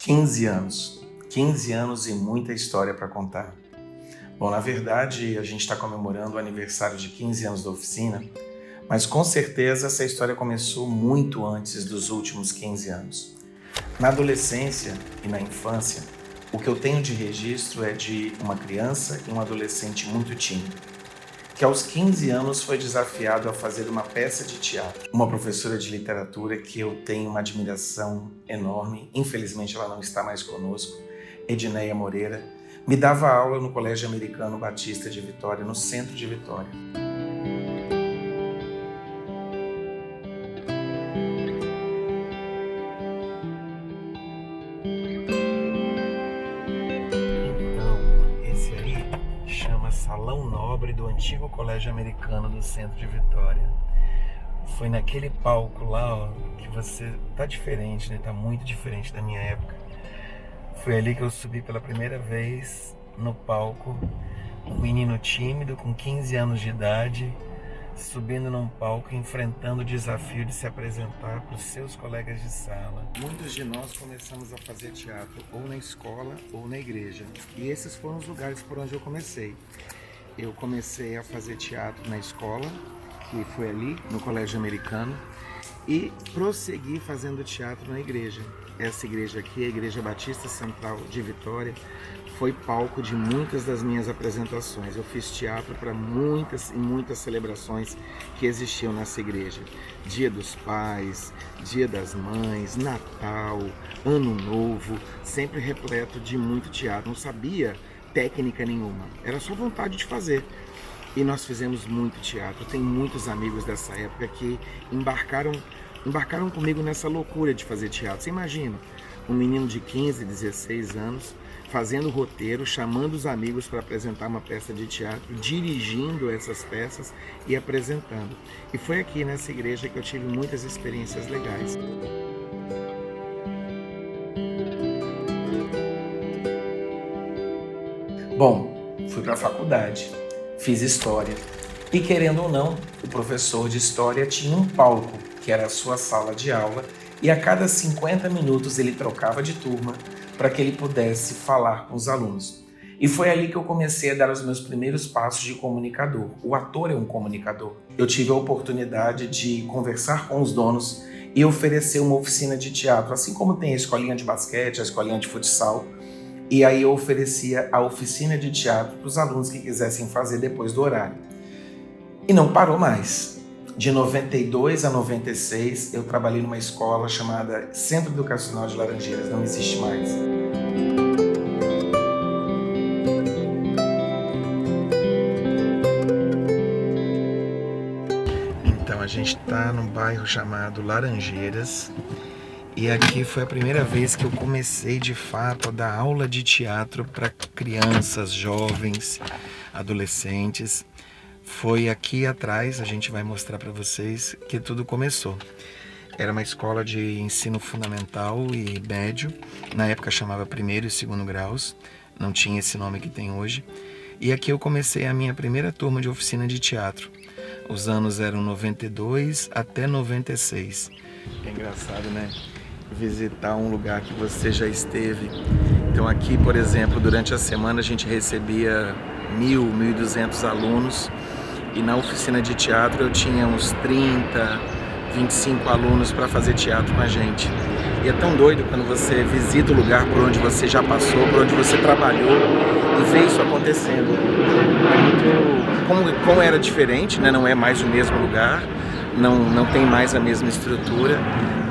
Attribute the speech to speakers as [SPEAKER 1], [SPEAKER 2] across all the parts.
[SPEAKER 1] 15 anos. 15 anos e muita história para contar. Bom, na verdade, a gente está comemorando o aniversário de 15 anos da oficina, mas com certeza essa história começou muito antes dos últimos 15 anos. Na adolescência e na infância, o que eu tenho de registro é de uma criança e um adolescente muito tímido, que aos 15 anos foi desafiado a fazer uma peça de teatro. Uma professora de literatura que eu tenho uma admiração enorme, infelizmente ela não está mais conosco, Edneia Moreira, me dava aula no Colégio Americano Batista de Vitória, no centro de Vitória. Então, esse aí chama Salão Nobre do antigo Colégio Americano do centro de Vitória. Foi naquele palco lá, ó, que você tá diferente, né? Tá muito diferente da minha época. Foi ali que eu subi pela primeira vez no palco, um menino tímido com 15 anos de idade, subindo num palco, enfrentando o desafio de se apresentar para os seus colegas de sala. Muitos de nós começamos a fazer teatro ou na escola ou na igreja. E esses foram os lugares por onde eu comecei. Eu comecei a fazer teatro na escola, que foi ali, no Colégio Americano, e prossegui fazendo teatro na igreja. Essa igreja aqui, a Igreja Batista Central de Vitória, foi palco de muitas das minhas apresentações. Eu fiz teatro para muitas e muitas celebrações que existiam nessa igreja. Dia dos Pais, Dia das Mães, Natal, Ano Novo, sempre repleto de muito teatro. Não sabia técnica nenhuma, era só vontade de fazer. E nós fizemos muito teatro. Tenho muitos amigos dessa época que embarcaram comigo nessa loucura de fazer teatro. Você imagina, um menino de 15, 16 anos, fazendo roteiro, chamando os amigos para apresentar uma peça de teatro, dirigindo essas peças e apresentando. E foi aqui nessa igreja que eu tive muitas experiências legais. Bom, fui para a faculdade, fiz história. E querendo ou não, o professor de história tinha um palco, que era a sua sala de aula, e a cada 50 minutos ele trocava de turma para que ele pudesse falar com os alunos. E foi ali que eu comecei a dar os meus primeiros passos de comunicador. O ator é um comunicador. Eu tive a oportunidade de conversar com os donos e oferecer uma oficina de teatro, assim como tem a escolinha de basquete, a escolinha de futsal. E aí eu oferecia a oficina de teatro para os alunos que quisessem fazer depois do horário. E não parou mais. De 92 a 96, eu trabalhei numa escola chamada Centro Educacional de Laranjeiras, não existe mais. Então, a gente está num bairro chamado Laranjeiras, e aqui foi a primeira vez que eu comecei, de fato, a dar aula de teatro para crianças, jovens, adolescentes. Foi aqui atrás, a gente vai mostrar para vocês, que tudo começou. Era uma escola de ensino fundamental e médio, na época chamava primeiro e segundo graus, não tinha esse nome que tem hoje. E aqui eu comecei a minha primeira turma de oficina de teatro. Os anos eram 92 até 96. É engraçado, né? Visitar um lugar que você já esteve. Então aqui, por exemplo, durante a semana a gente recebia 1.000, 1.200 alunos, e na oficina de teatro eu tinha uns 30, 25 alunos para fazer teatro com a gente. E é tão doido quando você visita o lugar por onde você já passou, por onde você trabalhou e vê isso acontecendo. Como era diferente, né? Não é mais o mesmo lugar, não tem mais a mesma estrutura,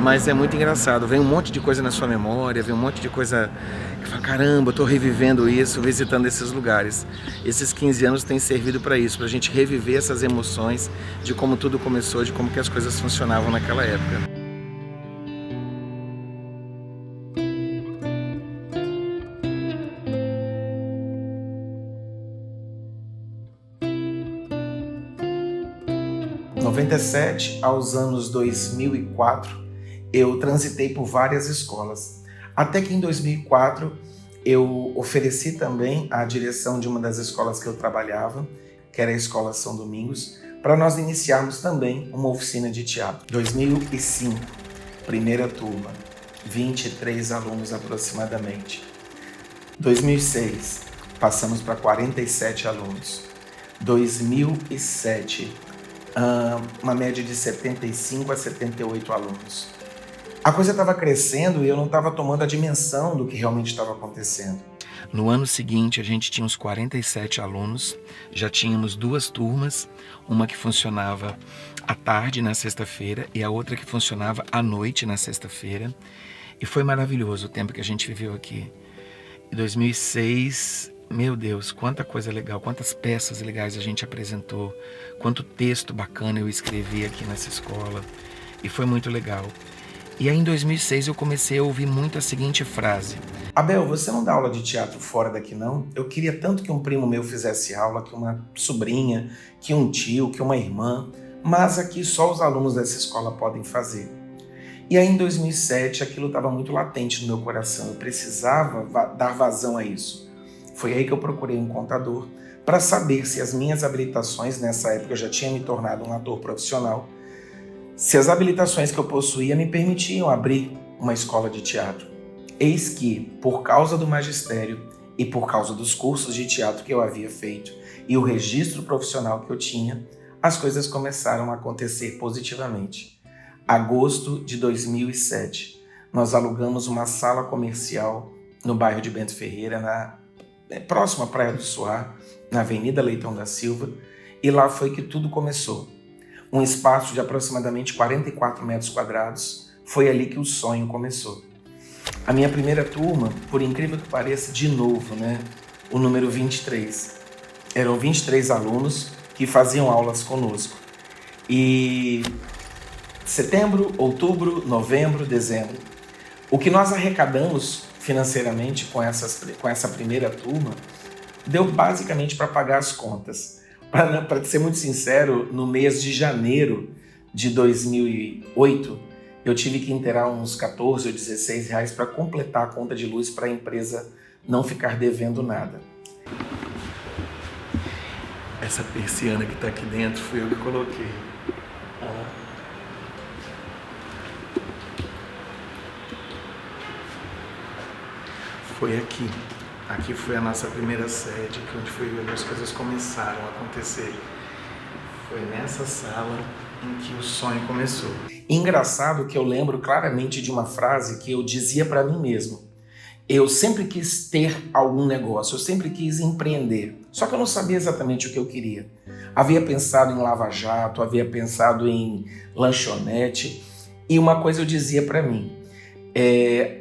[SPEAKER 1] mas é muito engraçado. Vem um monte de coisa na sua memória, vem um monte de coisa que fala, caramba, eu tô revivendo isso, visitando esses lugares. Esses 15 anos têm servido para isso, para a gente reviver essas emoções de como tudo começou, de como que as coisas funcionavam naquela época. De 97 aos anos 2004, eu transitei por várias escolas. Até que em 2004 eu ofereci também a direção de uma das escolas que eu trabalhava, que era a Escola São Domingos, para nós iniciarmos também uma oficina de teatro. 2005, primeira turma. 23 alunos aproximadamente. 2006, passamos para 47 alunos. 2007, uma média de 75 a 78 alunos. A coisa estava crescendo e eu não estava tomando a dimensão do que realmente estava acontecendo. No ano seguinte, a gente tinha uns 47 alunos, já tínhamos 2 turmas, uma que funcionava à tarde na sexta-feira e a outra que funcionava à noite na sexta-feira. E foi maravilhoso o tempo que a gente viveu aqui. Em 2006, meu Deus, quanta coisa legal, quantas peças legais a gente apresentou, quanto texto bacana eu escrevi aqui nessa escola, e foi muito legal. E aí em 2006 eu comecei a ouvir muito a seguinte frase: Abel, você não dá aula de teatro fora daqui não? Eu queria tanto que um primo meu fizesse aula, que uma sobrinha, que um tio, que uma irmã, mas aqui só os alunos dessa escola podem fazer. E aí em 2007 aquilo estava muito latente no meu coração, eu precisava dar vazão a isso. Foi aí que eu procurei um contador para saber se as minhas habilitações, nessa época eu já tinha me tornado um ator profissional, se as habilitações que eu possuía me permitiam abrir uma escola de teatro. Eis que, por causa do magistério e por causa dos cursos de teatro que eu havia feito e o registro profissional que eu tinha, as coisas começaram a acontecer positivamente. Agosto de 2007, nós alugamos uma sala comercial no bairro de Bento Ferreira, próximo à Praia do Suá, na Avenida Leitão da Silva, e lá foi que tudo começou. Um espaço de aproximadamente 44 metros quadrados, foi ali que o sonho começou. A minha primeira turma, por incrível que pareça, de novo, o número 23. Eram 23 alunos que faziam aulas conosco. E setembro, outubro, novembro, dezembro, o que nós arrecadamos financeiramente com essa primeira turma deu basicamente para pagar as contas. Para ser muito sincero, no mês de janeiro de 2008, eu tive que inteirar uns 14 ou 16 reais para completar a conta de luz para a empresa não ficar devendo nada. Essa persiana que está aqui dentro fui eu que coloquei. Foi aqui. Aqui foi a nossa primeira sede, onde foi onde as coisas começaram a acontecer. Foi nessa sala em que o sonho começou. Engraçado que eu lembro claramente de uma frase que eu dizia para mim mesmo. Eu sempre quis ter algum negócio, eu sempre quis empreender. Só que eu não sabia exatamente o que eu queria. Havia pensado em lava-jato, havia pensado em lanchonete. E uma coisa eu dizia para mim.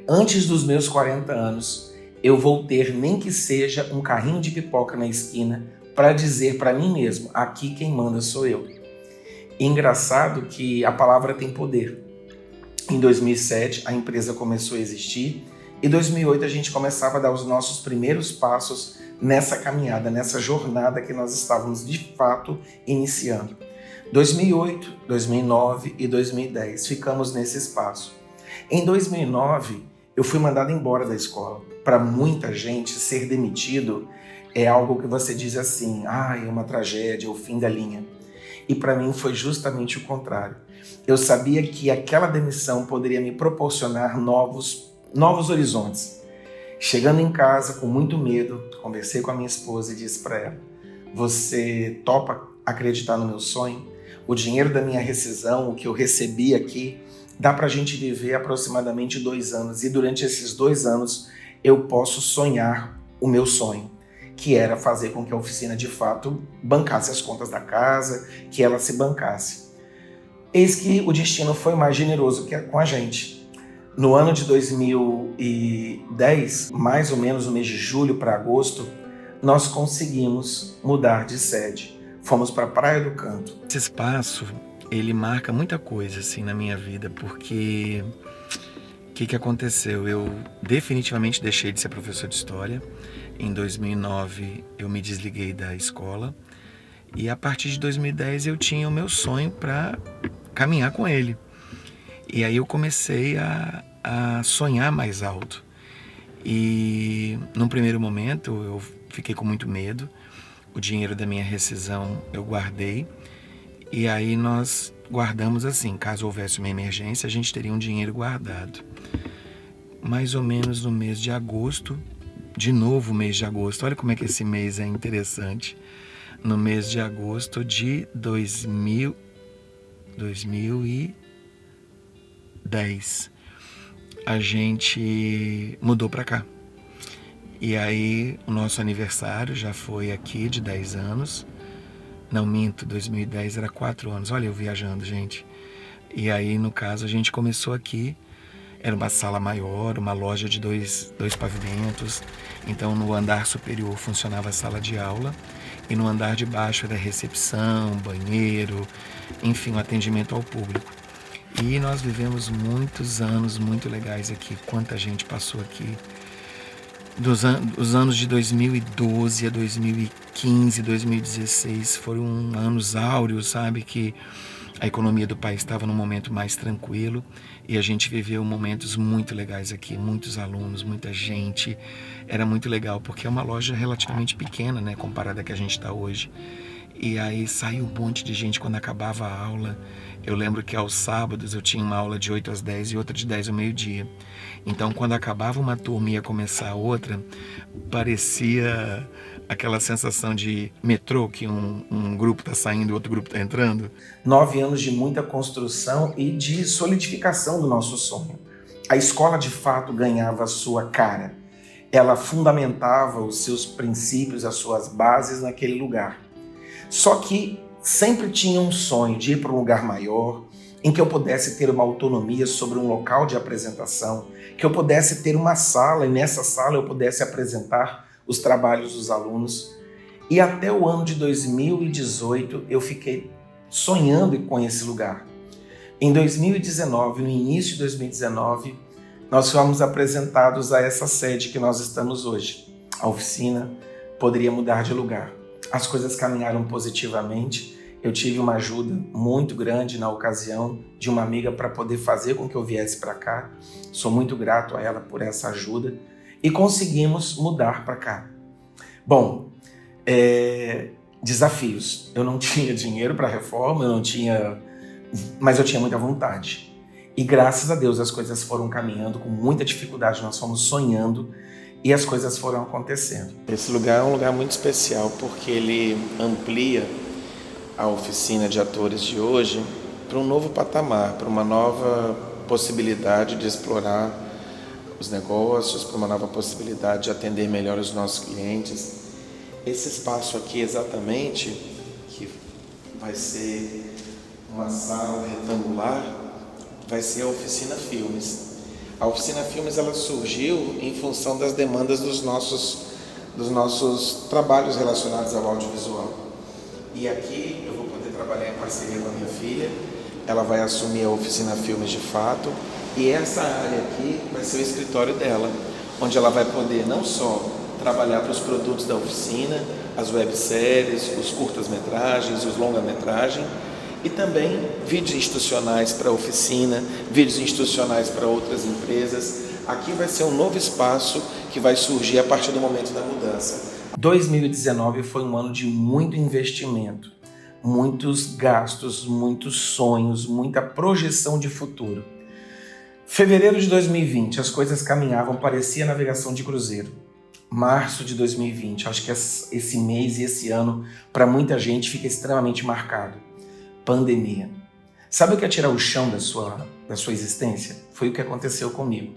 [SPEAKER 1] Antes dos meus 40 anos, eu vou ter nem que seja um carrinho de pipoca na esquina para dizer para mim mesmo, aqui quem manda sou eu. Engraçado que a palavra tem poder. Em 2007 a empresa começou a existir e em 2008 a gente começava a dar os nossos primeiros passos nessa caminhada, nessa jornada que nós estávamos de fato iniciando. 2008, 2009 e 2010 ficamos nesse espaço. Em 2009 eu fui mandado embora da escola. Para muita gente, ser demitido é algo que você diz assim, é uma tragédia, é o fim da linha. E para mim foi justamente o contrário. Eu sabia que aquela demissão poderia me proporcionar novos horizontes. Chegando em casa com muito medo, conversei com a minha esposa e disse para ela, você topa acreditar no meu sonho? O dinheiro da minha rescisão, o que eu recebi aqui, dá para a gente viver aproximadamente 2 anos. E durante esses 2 anos eu posso sonhar o meu sonho, que era fazer com que a oficina de fato bancasse as contas da casa, que ela se bancasse. Eis que o destino foi mais generoso que com a gente. No ano de 2010, mais ou menos no mês de julho para agosto, nós conseguimos mudar de sede. Fomos para a Praia do Canto. Esse espaço, ele marca muita coisa assim na minha vida, porque o que aconteceu? Eu definitivamente deixei de ser professor de história. Em 2009 eu me desliguei da escola e a partir de 2010 eu tinha o meu sonho para caminhar com ele. E aí eu comecei a sonhar mais alto. E num primeiro momento eu fiquei com muito medo. O dinheiro da minha rescisão eu guardei. E aí nós guardamos assim, caso houvesse uma emergência, a gente teria um dinheiro guardado. mais ou menos no mês de agosto, de novo mês de agosto, olha como é que esse mês é interessante, no mês de agosto de 2010, a gente mudou para cá. E aí o nosso aniversário já foi aqui de 10 anos, não minto, 2010 era 4 anos, olha eu viajando, gente. E aí no caso a gente começou aqui. Era uma sala maior, uma loja de dois pavimentos. Então, no andar superior funcionava a sala de aula e no andar de baixo era recepção, banheiro, enfim, um atendimento ao público. E nós vivemos muitos anos muito legais aqui. Quanta gente passou aqui. Os anos de 2012 a 2015, 2016 foram anos áureos, sabe? Que a economia do país estava num momento mais tranquilo e a gente viveu momentos muito legais aqui, muitos alunos, muita gente. Era muito legal porque é uma loja relativamente pequena, né, comparada a que a gente está hoje. E aí saiu um monte de gente quando acabava a aula. Eu lembro que aos sábados eu tinha uma aula de 8 às 10 e outra de 10 ao meio-dia. Então, quando acabava uma turma e ia começar a outra, parecia aquela sensação de metrô, que um grupo está saindo e outro grupo está entrando. 9 anos de muita construção e de solidificação do nosso sonho. A escola, de fato, ganhava a sua cara. Ela fundamentava os seus princípios, as suas bases naquele lugar. Só que sempre tinha um sonho de ir para um lugar maior, em que eu pudesse ter uma autonomia sobre um local de apresentação, que eu pudesse ter uma sala e nessa sala eu pudesse apresentar os trabalhos dos alunos. E até o ano de 2018 eu fiquei sonhando com esse lugar. Em 2019, no início de 2019, nós fomos apresentados a essa sede que nós estamos hoje. A oficina poderia mudar de lugar. As coisas caminharam positivamente. Eu tive uma ajuda muito grande na ocasião de uma amiga para poder fazer com que eu viesse para cá. Sou muito grato a ela por essa ajuda e conseguimos mudar para cá. Bom, desafios. Eu não tinha dinheiro para a reforma, mas eu tinha muita vontade. E graças a Deus as coisas foram caminhando com muita dificuldade, nós fomos sonhando e as coisas foram acontecendo. Esse lugar é um lugar muito especial porque ele amplia a oficina de atores de hoje para um novo patamar, para uma nova possibilidade de explorar os negócios, para uma nova possibilidade de atender melhor os nossos clientes. Esse espaço aqui exatamente, que vai ser uma sala retangular, vai ser a Oficina Filmes. A Oficina Filmes ela surgiu em função das demandas dos nossos trabalhos relacionados ao audiovisual. E aqui eu vou poder trabalhar em parceria com a minha filha, ela vai assumir a Oficina Filmes de fato, e essa área aqui vai ser o escritório dela, onde ela vai poder não só trabalhar para os produtos da oficina, as webséries, os curtas-metragens, os longa-metragens, e também vídeos institucionais para a oficina, vídeos institucionais para outras empresas. Aqui vai ser um novo espaço que vai surgir a partir do momento da mudança. 2019 foi um ano de muito investimento, muitos gastos, muitos sonhos, muita projeção de futuro. Fevereiro de 2020, as coisas caminhavam, parecia navegação de cruzeiro. Março de 2020, acho que esse mês e esse ano, para muita gente, fica extremamente marcado. Pandemia. Sabe o que é tirar o chão da sua existência? Foi o que aconteceu comigo.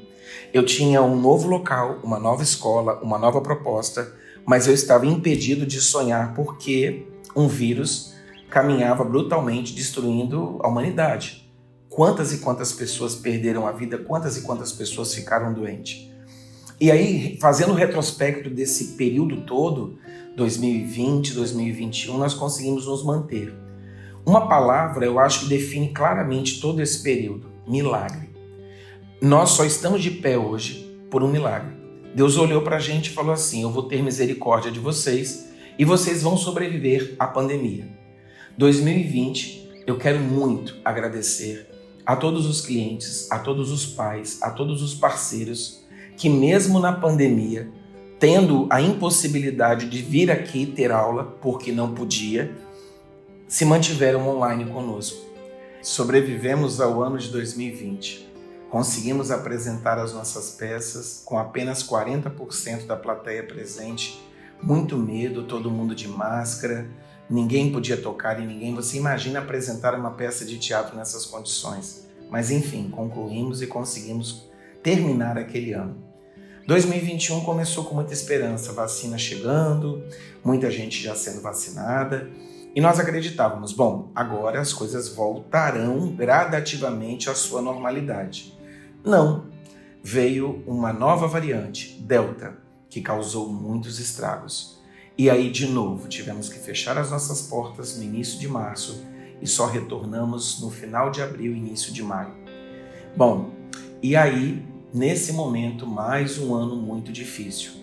[SPEAKER 1] Eu tinha um novo local, uma nova escola, uma nova proposta, mas eu estava impedido de sonhar porque um vírus caminhava brutalmente destruindo a humanidade. Quantas e quantas pessoas perderam a vida, quantas e quantas pessoas ficaram doentes. E aí, fazendo o retrospecto desse período todo, 2020, 2021, nós conseguimos nos manter. Uma palavra, eu acho que define claramente todo esse período: milagre. Nós só estamos de pé hoje por um milagre. Deus olhou para a gente e falou assim: eu vou ter misericórdia de vocês e vocês vão sobreviver à pandemia. 2020, eu quero muito agradecer a todos os clientes, a todos os pais, a todos os parceiros que mesmo na pandemia, tendo a impossibilidade de vir aqui ter aula, porque não podia, se mantiveram online conosco. Sobrevivemos ao ano de 2020 Conseguimos apresentar as nossas peças com apenas 40% da plateia presente, muito medo, todo mundo de máscara, ninguém podia tocar em ninguém. Você imagina apresentar uma peça de teatro nessas condições? Mas enfim, concluímos e conseguimos terminar aquele ano. 2021 começou com muita esperança, vacina chegando, muita gente já sendo vacinada, e nós acreditávamos, bom, agora as coisas voltarão gradativamente à sua normalidade. Não, veio uma nova variante, Delta, que causou muitos estragos. E aí, de novo, tivemos que fechar as nossas portas no início de março e só retornamos no final de abril, início de maio. Bom, e aí, nesse momento, mais um ano muito difícil.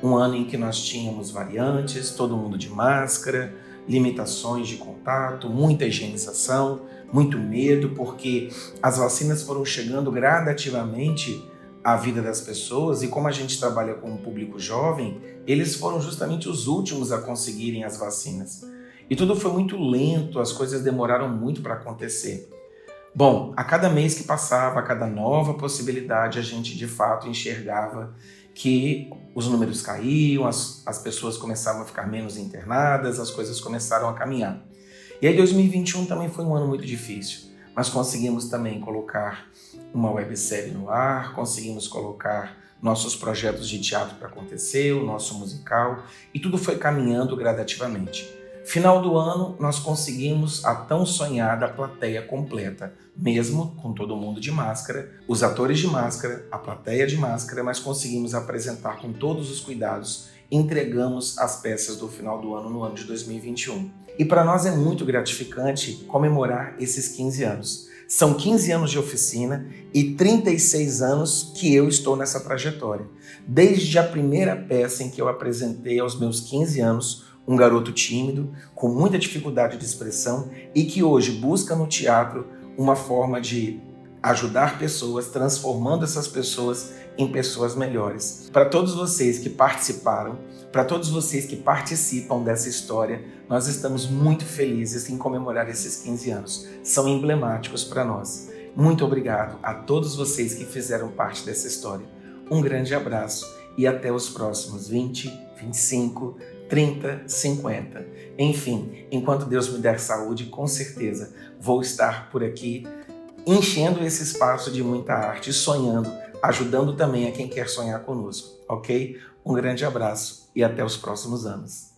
[SPEAKER 1] Um ano em que nós tínhamos variantes, todo mundo de máscara, limitações de contato, muita higienização, muito medo, porque as vacinas foram chegando gradativamente à vida das pessoas e como a gente trabalha com um público jovem, eles foram justamente os últimos a conseguirem as vacinas. E tudo foi muito lento, as coisas demoraram muito para acontecer. Bom, a cada mês que passava, a cada nova possibilidade, a gente de fato enxergava que os números caíam, as pessoas começavam a ficar menos internadas, as coisas começaram a caminhar. E aí 2021 também foi um ano muito difícil, mas conseguimos também colocar uma websérie no ar, conseguimos colocar nossos projetos de teatro para acontecer, o nosso musical, e tudo foi caminhando gradativamente. Final do ano, nós conseguimos a tão sonhada plateia completa, mesmo com todo mundo de máscara, os atores de máscara, a plateia de máscara, mas conseguimos apresentar com todos os cuidados, entregamos as peças do final do ano no ano de 2021. E para nós é muito gratificante comemorar esses 15 anos. São 15 anos de oficina e 36 anos que eu estou nessa trajetória. Desde a primeira peça em que eu apresentei aos meus 15 anos, um garoto tímido, com muita dificuldade de expressão e que hoje busca no teatro uma forma de ajudar pessoas, transformando essas pessoas em pessoas melhores. Para todos vocês que participaram, para todos vocês que participam dessa história, nós estamos muito felizes em comemorar esses 15 anos. São emblemáticos para nós. Muito obrigado a todos vocês que fizeram parte dessa história. Um grande abraço e até os próximos 20, 25, 30, 50. Enfim, enquanto Deus me der saúde, com certeza vou estar por aqui enchendo esse espaço de muita arte, sonhando, ajudando também a quem quer sonhar conosco, ok? Um grande abraço e até os próximos anos.